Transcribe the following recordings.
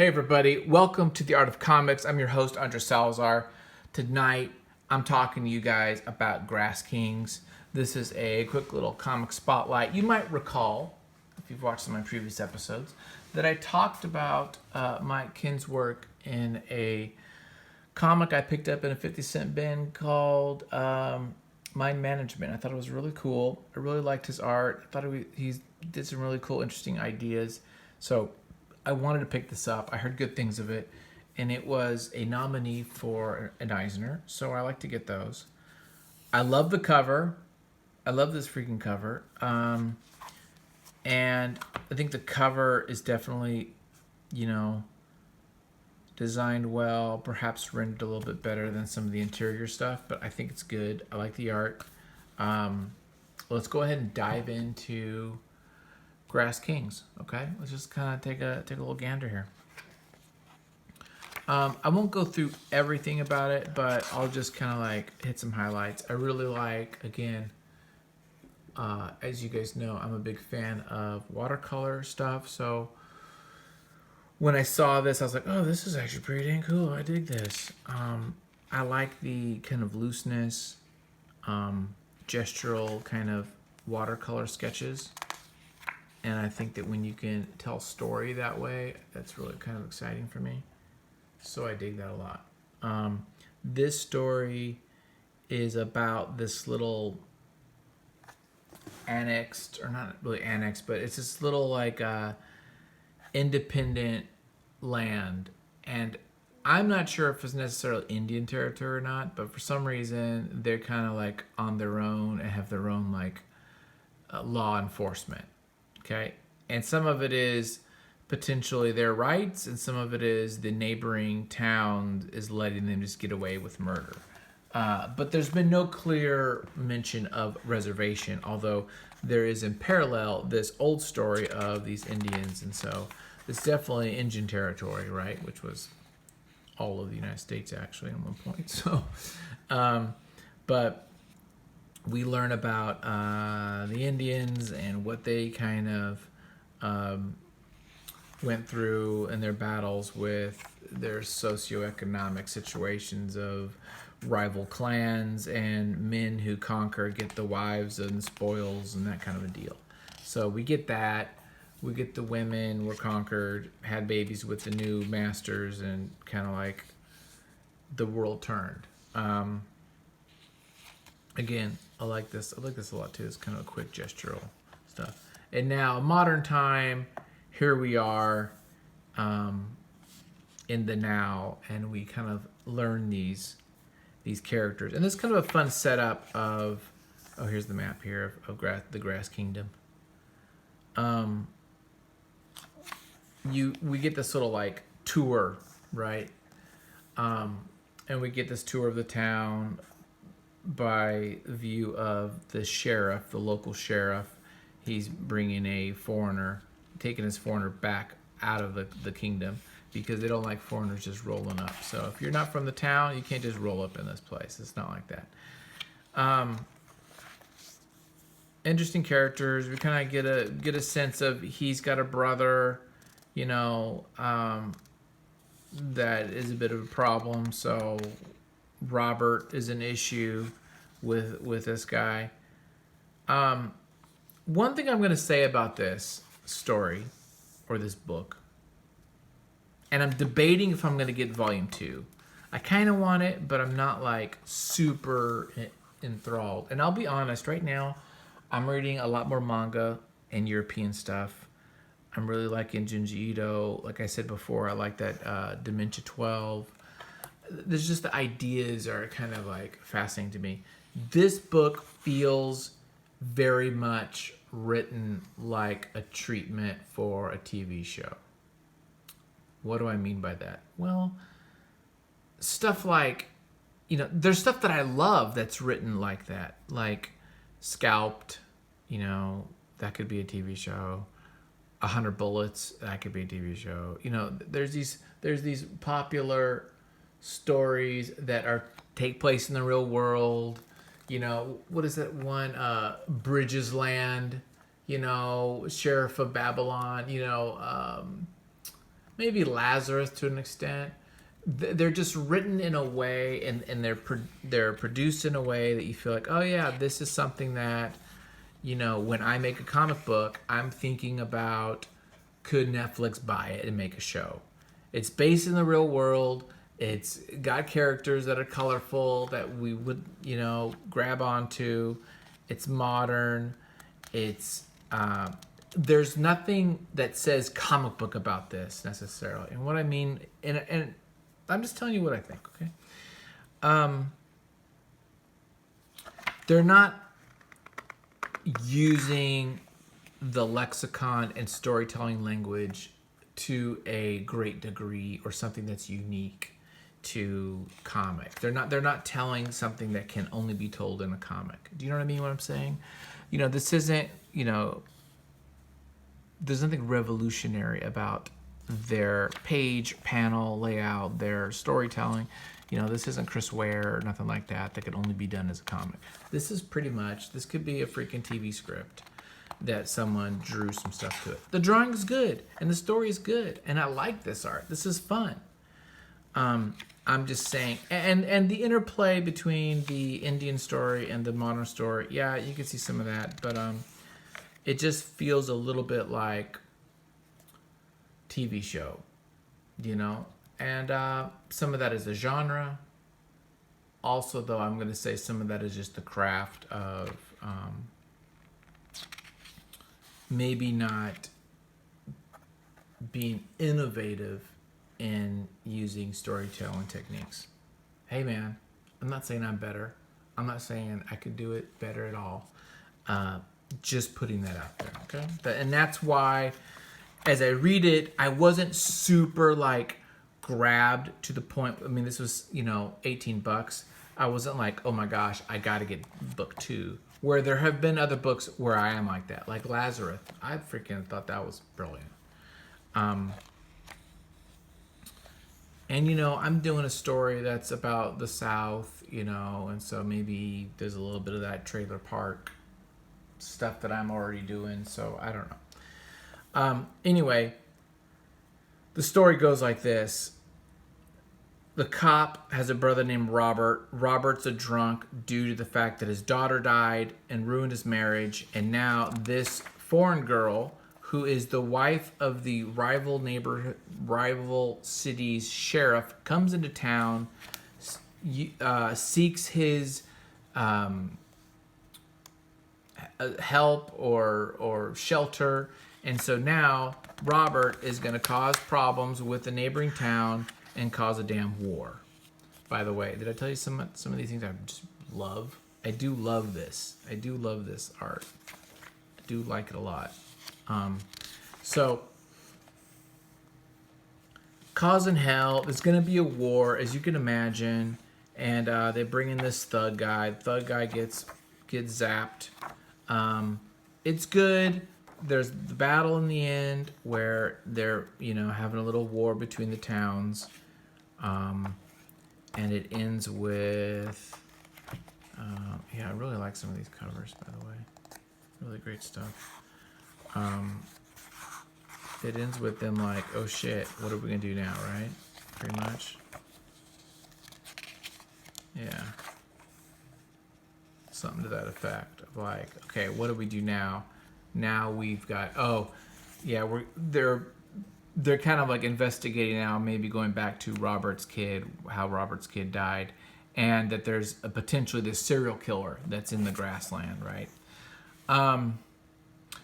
Hey everybody, welcome to The Art of Comics. I'm your host, Andre Salazar. Tonight, I'm talking to you guys about Grass Kings. This is a quick little comic spotlight. You might recall, if you've watched some of my previous episodes, that I talked about Mike Kin's work in a comic I picked up in a 50-cent bin called Mind Management. I thought it was really cool. I really liked his art. I thought he did some really cool, interesting ideas. So I wanted to pick this up. I heard good things of it, and it was a nominee for an Eisner, so I like to get those. I love the cover. I love this freaking cover. And I think the cover is definitely, designed well, perhaps rendered a little bit better than some of the interior stuff, but I think it's good. I like the art. Let's go ahead and dive into Grass Kings, okay? Let's just kind of take a little gander here. I won't go through everything about it, but I'll just kind of like hit some highlights. I really like, again, as you guys know, I'm a big fan of watercolor stuff, so when I saw this, I was like, oh, this is actually pretty dang cool. I dig this. I like the kind of looseness, gestural kind of watercolor sketches. And I think that when you can tell story that way, that's really kind of exciting for me. So I dig that a lot. This story is about this little annexed, or not really annexed, but it's this little like independent land. And I'm not sure if it's necessarily Indian territory or not, but for some reason they're kind of like on their own and have their own like law enforcement. Okay, and some of it is potentially their rights, and some of it is the neighboring town is letting them just get away with murder. But there's been no clear mention of reservation, although there is in parallel this old story of these Indians, and so it's definitely Indian territory, right? Which was all of the United States actually at one point. So, but we learn about the Indians and what they kind of went through in their battles with their socioeconomic situations of rival clans and men who conquer, get the wives and spoils and that kind of a deal. So we get that. We get the women were conquered, had babies with the new masters, and kind of like the world turned. Again, I like this. I like this a lot too. It's kind of a quick gestural stuff. And now, modern time, here we are in the now, and we kind of learn these characters. And this is kind of a fun setup of, oh, here's the map here of the Grass Kingdom. We get this sort of like tour, right? And we get this tour of the town by view of the sheriff, the local sheriff. He's bringing a foreigner, taking his foreigner back out of the kingdom because they don't like foreigners just rolling up. So if you're not from the town, you can't just roll up in this place. It's not like that. Interesting characters. We kind of get a sense of he's got a brother, that is a bit of a problem. So Robert is an issue with this guy. One thing I'm going to say about this story or this book, and I'm debating if I'm going to get volume 2. I kind of want it, but I'm not like super enthralled. And I'll be honest, right now I'm reading a lot more manga and European stuff. I'm really liking Junji Ito. Like I said before, I like that Dementia 12. There's just the ideas are kind of like fascinating to me. This book feels very much written like a treatment for a TV show. What do I mean by that? Well, stuff like, there's stuff that I love that's written like that. Like Scalped, that could be a TV show. 100 Bullets, that could be a TV show. There's these popular stories that take place in the real world. What is that one? Bridges Land. Sheriff of Babylon. maybe Lazarus to an extent. They're just written in a way, and they're produced in a way that you feel like, oh yeah, this is something that, when I make a comic book, I'm thinking about, could Netflix buy it and make a show? It's based in the real world. It's got characters that are colorful that we would, grab onto. It's modern. It's there's nothing that says comic book about this necessarily. And what I mean, and I'm just telling you what I think, okay? They're not using the lexicon and storytelling language to a great degree or something that's unique to comic. They're not telling something that can only be told in a comic. Do you know what I mean, what I'm saying? This isn't, there's nothing revolutionary about their page, panel, layout, their storytelling. This isn't Chris Ware or nothing like that could only be done as a comic. This is pretty much, this could be a freaking TV script that someone drew some stuff to it. The drawing is good, and the story is good, and I like this art. This is fun. I'm just saying, and the interplay between the Indian story and the modern story, yeah, you can see some of that, but it just feels a little bit like TV show, and some of that is the genre. Also, though, I'm going to say some of that is just the craft of maybe not being innovative in using storytelling techniques. Hey man, I'm not saying I'm better. I'm not saying I could do it better at all. Just putting that out there, okay? And that's why, as I read it, I wasn't super grabbed to the point. I mean, this was $18. I wasn't like, oh my gosh, I got to get book 2. Where there have been other books where I am like that, like Lazarus. I freaking thought that was brilliant. And I'm doing a story that's about the South, and so maybe there's a little bit of that trailer park stuff that I'm already doing, so I don't know. Anyway, the story goes like this. The cop has a brother named Robert. Robert's a drunk due to the fact that his daughter died and ruined his marriage, and now this foreign girl, who is the wife of the rival city's sheriff, comes into town, seeks his help or shelter, and so now Robert is going to cause problems with the neighboring town and cause a damn war. By the way, did I tell you some of these things I just love? I do love this. I do love this art. I do like it a lot. So, causing hell. There's going to be a war, as you can imagine, and they bring in this thug guy. The thug guy gets zapped. It's good. There's the battle in the end where they're having a little war between the towns, and it ends with I really like some of these covers, by the way. Really great stuff. It ends with them like, oh shit, what are we gonna do now, right? Pretty much. Yeah. Something to that effect of like, okay, what do we do now? Now we've got, they're kind of like investigating now, maybe going back to Robert's kid, how Robert's kid died, and that there's a potentially this serial killer that's in the grassland, right?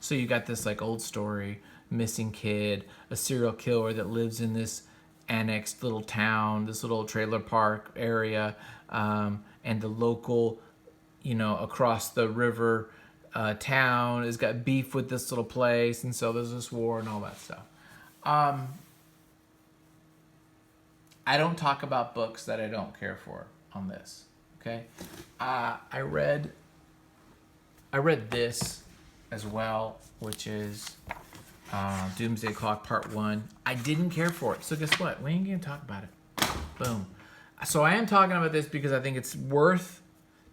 So you got this like old story, missing kid, a serial killer that lives in this annexed little town, this little trailer park area, and the local, across the river town has got beef with this little place, and so there's this war and all that stuff. I don't talk about books that I don't care for on this, okay? I read this as well, which is Doomsday Clock Part 1. I didn't care for it, so guess what? We ain't gonna talk about it. Boom. So I am talking about this because I think it's worth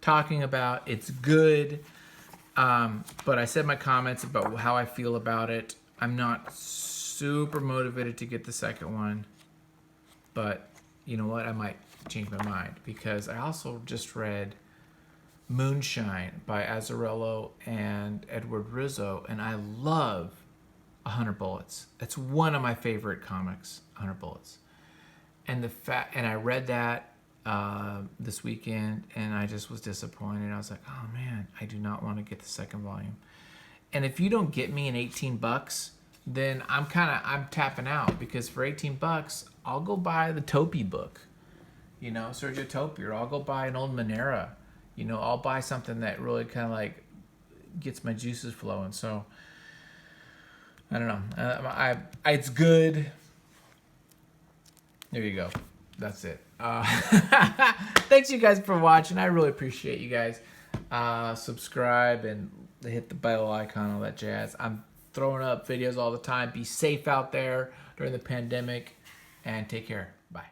talking about. It's good. But I said my comments about how I feel about it. I'm not super motivated to get the second one. But you know what? I might change my mind because I also just read Moonshine by Azzarello and Edward Rizzo, and I love 100 Bullets. It's one of my favorite comics, 100 Bullets. And I read that this weekend, and I just was disappointed. I was like, oh man, I do not want to get the second volume. And if you don't get me an $18, then I'm tapping out, because for $18, I'll go buy the Topi book, Sergio Topi, or I'll go buy an old Monera. I'll buy something that really kind of like gets my juices flowing. So I don't know. It's good. There you go. That's it. Thanks you guys for watching. I really appreciate you guys. Subscribe and hit the bell icon, all that jazz. I'm throwing up videos all the time. Be safe out there during the pandemic, and take care. Bye.